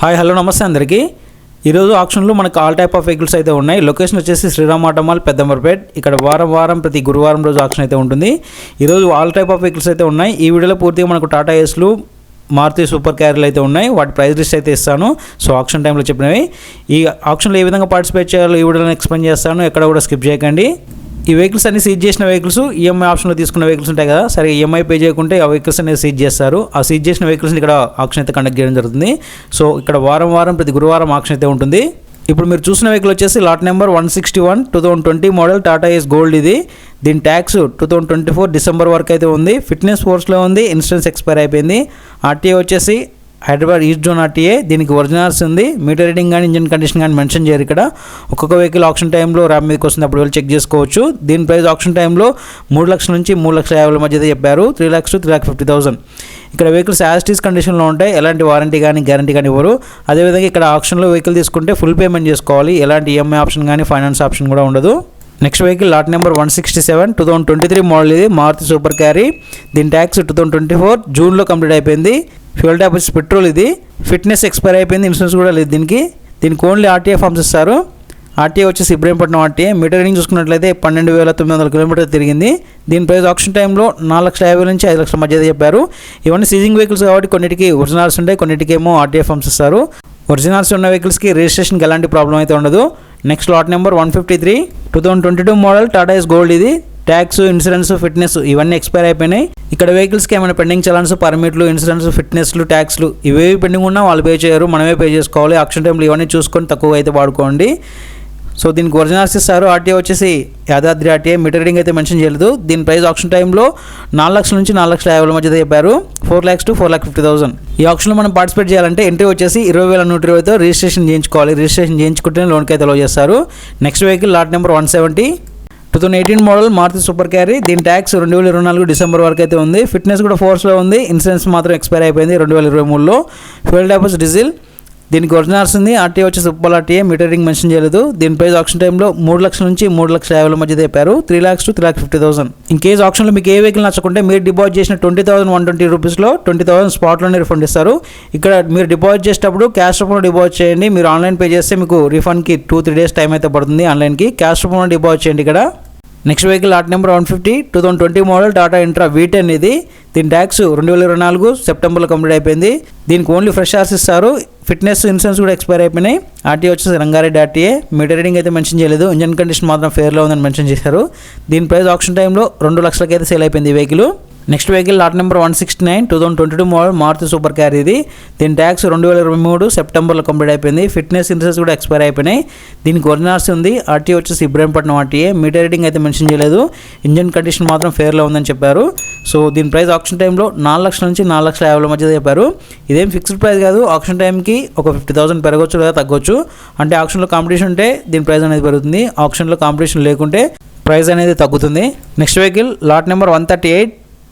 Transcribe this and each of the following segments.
Hi hello నమస్తే అందరికీ. ఈరోజు ఆక్షన్లో మనకు ఆల్ టైప్ ఆఫ్ వెహికల్స్ అయితే ఉన్నాయి. లొకేషన్ వచ్చేసి శ్రీరామ్ ఆటో మాల్ పెద్దంబర్పేట్. ఇక్కడ వారం ప్రతి గురువారం రోజు ఆక్షన్ అయితే ఉంటుంది. ఈరోజు ఆల్ టైప్ ఆఫ్ వెహికల్స్ అయితే ఉన్నాయి. ఈ వీడియోలో పూర్తిగా మనకు టాటా ఏస్లు, మారుతి సూపర్ క్యారీలు అయితే ఉన్నాయి. వాటి ప్రైస్ లిస్ట్ అయితే ఇస్తాను. సో ఆక్షన్ టైంలో చెప్పినవి. ఈ ఆక్షన్లో ఏ విధంగా పార్టిసిపేట్ చేయాలో ఈ వీడియోలో ఎక్స్ప్లెయిన్ చేస్తాను. ఎక్కడ కూడా స్కిప్ చేయకండి. ఈ వెహికల్స్ అన్ని సీజ్ చేసిన వెహికల్స్, ఈఎంఐ ఆప్షన్లో తీసుకున్న వెహికల్స్ ఉంటాయి కదా, సరే ఈఎంఐ పే చేయకుంటే ఆ వెహికల్స్ అనేది సీజ్ చేస్తారు. ఆ సీజ్ చేసిన వెహికల్స్ని ఇక్కడ ఆక్షన్ అయితే కండక్ట్ చేయడం జరుగుతుంది. సో ఇక్కడ వారం ప్రతి గురువారం ఆక్షన్ అయితే ఉంటుంది. ఇప్పుడు మీరు చూసిన వెహికల్ వచ్చేసి lot number 161 2020 model Tata Ace Gold. ఇది దీని ట్యాక్స్ 2024 డిసెంబర్ వరకు అయితే ఉంది. ఫిట్నెస్ ఫోర్స్లో ఉంది. ఇన్సూరెన్స్ ఎక్స్పైర్ అయిపోయింది. ఆర్టీఏ వచ్చేసి హైదరాబాద్ ఈస్ట్ జోన్ ఆర్టీఏ. దీనికి ఒరిజినల్స్ ఉంది. మీటర్ రీడింగ్ కానీ ఇంజిన్ కండిషన్ కానీ మెన్షన్ చేయరు ఇక్కడ. ఒక్కొక్క వెహికల్ ఆక్షన్ టైంలో ర్యామ్ మీదకి వస్తుంది, అప్పుడు వెళ్ళి చెక్ చేసుకోవచ్చు. దీని ప్రైస్ ఆక్షన్ టైంలో 3 లక్షల నుంచి 3,50,000 మధ్య అయితే చెప్పారు. 3 lakhs to 3,50,000. ఇక్కడ వెహికల్స్ యాస్టీస్ కండిషన్లో ఉంటాయి. ఎలాంటి వారంటీ కానీ గ్యారంటీ కానీ ఇవ్వరు. అదేవిధంగా ఇక్కడ ఆక్షన్లో వెహికల్ తీసుకుంటే ఫుల్ పేమెంట్ చేసుకోవాలి. ఎలాంటి ఈఎంఐ ఆప్షన్ కానీ ఫైనాన్స్ ఆప్షన్ కూడా ఉండదు. Next vehicle lot number 167 2023 model. ఇది మారుతి సూపర్ క్యారీ. దీని ట్యాక్స్ 2024 జూన్లో కంప్లీట్ అయిపోయింది. ఫ్యూల్ ట్యాప్ వచ్చి పెట్రోల్. ఇది ఫిట్నెస్ ఎక్స్పైర్ అయిపోయింది. ఇన్సూరెన్స్ కూడా లేదు దీనికి ఓన్లీ ఆర్టీఏ ఫార్మ్స్ ఇస్తారు. ఆర్టీఏ వచ్చేసి ఇబ్రహీంపట్నం ఆర్టీఏ. మీటర్ రీడింగ్ చూసుకున్నట్లయితే 12,900 కిలోమీటర్ తిరిగింది. దీని ప్రైస్ ఆక్షన్ టైంలో 4,50,000 నుంచి 5 లక్షల మధ్య చెప్పారు. ఇవన్నీ సీజింగ్ వెహికల్స్ కాబట్టి కొన్నిటికి ఒరిజినల్స్ ఉంటాయి, కొన్నిటికి ఏమో ఆర్టీఏ ఫార్మ్స్ ఇస్తారు. ఒరిజినల్స్ ఉన్న వెహికల్స్కి రిజిస్ట్రేషన్కి ఎలాంటి ప్రాబ్లం అయితే ఉండదు. Next lot number 153 2022 model Tata Ace Gold. ఇది ట్యాక్స్, ఇన్సూరెన్స్, ఫిట్నెస్ ఇవన్నీ ఎక్స్పైర్ అయిపోయినాయి. ఇక్కడ వెహికల్స్కి ఏమైనా పెండింగ్ చలాన్స్, పర్మిట్లు, ఇన్సూరెన్స్, ఫిట్నెస్లు, ట్యాక్స్లు ఇవేవి పెండింగ్ ఉన్నా వాళ్ళు పే చేయరు, మనమే పే చేసుకోవాలి. ఆక్షన్ టైంలో ఇవన్నీ చూసుకొని తక్కువ అయితే వాడుకోండి. సో దీనికి ఒరిజినల్స్ ఇస్తారు. ఆర్టీఏ వచ్చేసి యాదాద్రి ఆర్టీఏ. మీటర్ రీడింగ్ అయితే మెన్షన్ చేయలేదు. దీని ప్రైస్ ఆక్షన్ టైంలో 4 లక్షల నుంచి 4,50,000 మధ్య చెప్పారు. 4 lakhs to 4,50,000. ఈ ఆక్షన్లో మనం పార్టిసిపేట్ చేయాలంటే ఎంట్రీ వచ్చేసి 20,120తో రిజిస్ట్రేషన్ చేయించుకోవాలి. రిజిస్ట్రేషన్ చేయించుకుంటేనే లోన్కి అయితే అలో చేస్తారు. Next vehicle lot number 170 2018 model Maruti super carry. దీని ట్యాక్స్ 2024 డిసెంబర్ వరకు అయితే ఉంది. ఫిట్నెస్ కూడా ఫోర్స్లో ఉంది. ఇన్సూరెన్స్ మాత్రం ఎక్స్పైర్ అయిపోయింది 2023లో. Fuel tap diesel. దీనికి ఒరిజినల్స్ ఉంది. ఆర్టీఏ వచ్చేసి Uppal RTA. Meter reading mention చేయలేదు. దీని ప్రైస్ ఆక్షన్ టైంలో 3 లక్షల నుంచి 3,50,000 మధ్య చెప్పారు. 3 lakhs to 3,50,000. ఇన్ కేసు ఆక్షన్లో మీకు ఏ వెహికల్ నచ్చకుంటే మీరు డిపాజిట్ చేసిన 20,120 రూపీస్లో 20,000 స్పాట్లోనే రిఫండ్ ఇస్తారు. ఇక్కడ మీరు డిపాజిట్ చేసేటప్పుడు క్యాష్ రూపంలో డిపాజిట్ చేయండి. మీరు ఆన్లైన్ పే చేస్తే మీకు రిఫండ్కి 2-3 days టైం అయితే పడుతుంది. ఆన్లైన్కి క్యాష్ రూపంలో డిపాజిట్ చేయండి ఇక్కడ. Next vehicle lot number 150 2020 model Tata intra V10. ఇది దీని ట్యాక్స్ 2024 సెప్టెంబర్లో కంప్లీట్ అయిపోయింది. దీనికి ఓన్లీ ఫ్రెష్ ఆర్స్ ఇస్తారు. ఫిట్నెస్, ఇన్సూరెన్స్ కూడా ఎక్స్పైర్ అయిపోయినాయి. ఆర్టీఏ వచ్చేసి రంగారెడ్డి ఆర్టీఏ. మీటర్ రీడింగ్ అయితే మెన్షన్ చేయలేదు. ఇంజన్ కండిషన్ మాత్రం ఫేర్లో ఉందని మెన్షన్ చేశారు. దీని ప్రైస్ ఆక్షన్ టైంలో 2 లక్షలకి అయితే సేల్ అయిపోయింది ఈ vehicle. Next vehicle lot number 169 2022 model Maruti super carry. ఇది దీని ట్యాక్స్ 2023 సెప్టెంబర్లో కంప్లీట్ అయిపోయింది. ఫిట్నెస్, ఇన్సూరెన్స్ కూడా ఎక్స్పైర్ అయిపోయినాయి. దీనికి ఒరిజినల్స్ ఉంది. ఆర్టీఏ వచ్చేసి ఇబ్రహీంపట్నం ఆర్టీఏ. మీటర్ రీడింగ్ అయితే మెన్షన్ చేయలేదు. ఇంజన్ కండిషన్ మాత్రం ఫేర్లో ఉందని చెప్పారు. సో దీని ప్రైస్ ఆక్షన్ టైంలో 4 లక్షల నుంచి 4,50,000 మధ్య చెప్పారు. ఇదేం ఫిక్స్డ్ ప్రైస్ కాదు. ఆక్షన్ టైంకి ఒక 50,000 పెరగవచ్చు లేదా తగ్గొచ్చు. అంటే ఆక్షన్లో కాంపిటీషన్ ఉంటే దీని ప్రైస్ అనేది పెరుగుతుంది. ఆక్షన్లో కాంపిటీషన్ లేకుంటే ప్రైస్ అనేది తగ్గుతుంది. Next vehicle lot number 138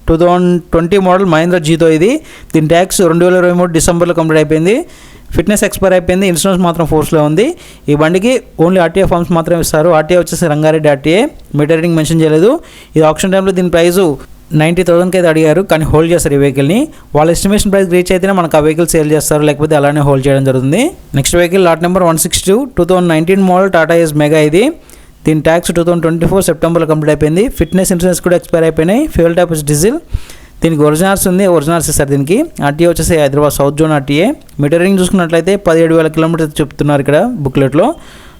2020 model Mahindra Jeeto. ఇది దీని ట్యాక్స్ 2023 డిసెంబర్లో కంప్లీట్ అయిపోయింది. ఫిట్నెస్ ఎక్స్పైర్ అయిపోయింది. ఇన్సూరెన్స్ మాత్రం ఫోర్స్లో ఉంది. ఈ బండికి ఓన్లీ ఆర్టీఏ ఫార్మ్స్ మాత్రమే ఇస్తారు. ఆర్టీఏ వచ్చేసి Rangareddy RTA. Meter reading mention చేయలేదు. ఇది ఆక్షన్ టైంలో దీని ప్రైస్ 90,000కి అయితే అడిగారు, కానీ హోల్డ్ చేస్తారు ఈ వెహికల్ని. వాళ్ళ ఎస్టిమేషన్ ప్రైస్ రీచ్ అయితేనే మనకు ఆ వెహికల్ సేల్ చేస్తారు, లేకపోతే అలానే హోల్డ్ చేయడం జరుగుతుంది. Next vehicle lot number 162 2019 model Tata Ace Mega. ఇది దీని ట్యాక్స్ 2024 సెప్టెంబర్లో కంప్లీట్ అయిపోయింది. ఫిట్నెస్, ఇన్సూరెన్స్ కూడా ఎక్స్పైర్ అయిపోయినాయి. Fuel tap diesel. దీనికి ఒరిజినల్స్ ఉంది. ఒరిజినల్స్ ఇస్తారు దీనికి. ఆర్టీఏ వచ్చేసి Hyderabad south zone RTA. Meter reading చూసుకున్నట్లయితే 17,000 కిలోమీటర్స్ చెప్తున్నారు ఇక్కడ బుక్లెట్లో.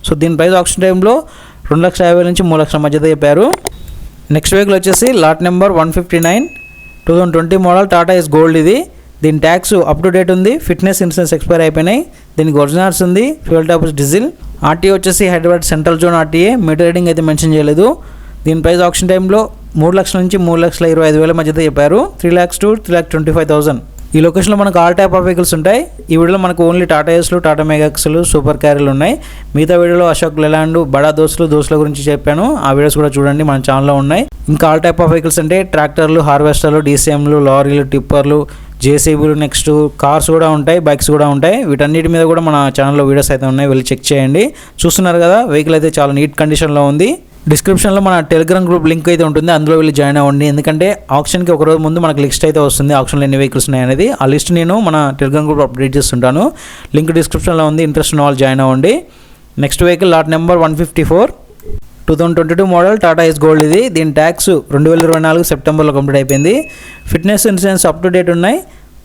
సో దీని ప్రైస్ ఆక్షన్ టైంలో 2,50,000 నుంచి 3 లక్షల మధ్య చెప్పారు. నెక్స్ట్ వెహికల్ వచ్చేసి lot number 159 2020 model Tata Ace Gold. ఇది దీని ట్యాక్స్ అప్ టు డేట్ ఉంది. ఫిట్నెస్, ఇన్సూరెన్స్ ఎక్స్పైర్ అయిపోయినాయి. దీనికి ఒరిజినల్స్ ఉంది. Fuel tap diesel. ఆర్టీఏ వచ్చేసి Hyderabad central zone RTA. Meter reading అయితే మెన్షన్ చేయలేదు. దీని ప్రైస్ ఆక్షన్ టైంలో 3 లక్షల నుంచి 3,25,000 మధ్య చెప్పారు. 3 lakhs to 3,25,000. ఈ లొకేషన్లో మనకు ఆల్ టైప్ ఆఫ్ వెహికల్స్ ఉంటాయి. ఈ వీడియోలో మనకు ఓన్లీ టాటా ఏస్లు, టాటా మెగాక్స్లు, సూపర్ క్యారీలు ఉన్నాయి. మిగతా వీడియోలో అశోక్ లేలాండ్, బడా దోస్తుల గురించి చెప్పాను. ఆ వీడియోస్ కూడా చూడండి, మన ఛానల్లో ఉన్నాయి. ఇంకా ఆల్ టైప్ ఆఫ్ వెహికల్స్ అంటే ట్రాక్టర్లు, హార్వెస్టర్లు, డీసీఎంలు, లారీలు, టిప్పర్లు, జేసీబీలు, నెక్స్ట్ కార్స్ కూడా ఉంటాయి, బైక్స్ కూడా ఉంటాయి. వీటన్నిటి మీద కూడా మన ఛానల్లో వీడియోస్ అయితే ఉన్నాయి, వెళ్ళి చెక్ చేయండి. చూస్తున్నారు కదా, వెహికల్ అయితే చాలా నీట్ కండిషన్లో ఉంది. డిస్క్రిప్షన్లో మన టెలిగ్రామ్ గ్రూప్ లింక్ అయితే ఉంటుంది, అందులో వెళ్ళి జాయిన్ అవ్వండి. ఎందుకంటే ఆప్షన్కి ఒక రోజు ముందు మనకు లిస్ట్ అయితే వస్తుంది, ఆప్షన్లో ఎన్ని వెహికల్స్ ఉన్నాయి అనేది. ఆ లిస్ట్ నేను మన టెలిగ్రామ్ గ్రూప్ అప్డేట్ చేస్తుంటాను. లింక్ డిస్క్రిప్షన్లో ఉంది, ఇంట్రెస్ట్ ఉన్న వాళ్ళు జాయిన్ అవ్వండి. Next vehicle lot number 154 2022 model Tata Ace Gold. ఇది దీని ట్యాక్స్ 2024 సెప్టెంబర్లో కంప్లీట్ అయిపోయింది. Fitness insurance up to date ఉన్నాయి.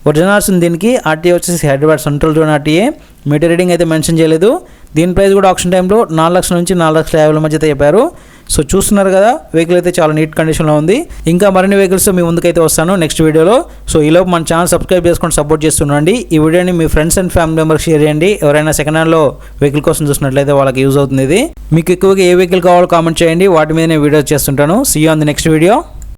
ఒరిజినల్స్ దీనికి ఆర్టీఏ వచ్చేసి Hyderabad central zone RTA. Meter reading అయితే మెన్షన్ చేయలేదు. దీని ప్రైస్ కూడా ఆప్షన్ టైంలో 4 లక్షల నుంచి 4,50,000 మధ్య అయితే చెప్పారు. సో చూస్తున్నారు కదా, వెహికల్ అయితే చాలా నీట్ కండిషన్లో ఉంది. ఇంకా మరిన్ని వెహికల్స్ మీ ముందుకైతే వస్తాను నెక్స్ట్ వీడియోలో. సో ఈలోపు మన ఛానల్ సబ్స్క్రైబ్ చేసుకొని సపోర్ట్ చేస్తుండండి. ఈ వీడియోని మీ friends and family members share చేయండి. ఎవరైనా సెకండ్ హ్యాండ్లో వెహికల్ కోసం చూసినట్లయితే వాళ్ళకి యూజ్ అవుతుంది ఇది. మీకు ఎక్కువగా ఏ వెహికల్ కావాలో కామెంట్ చేయండి, వాటి మీద నేను వీడియోస్ చేస్తుంటాను. See you on the next video.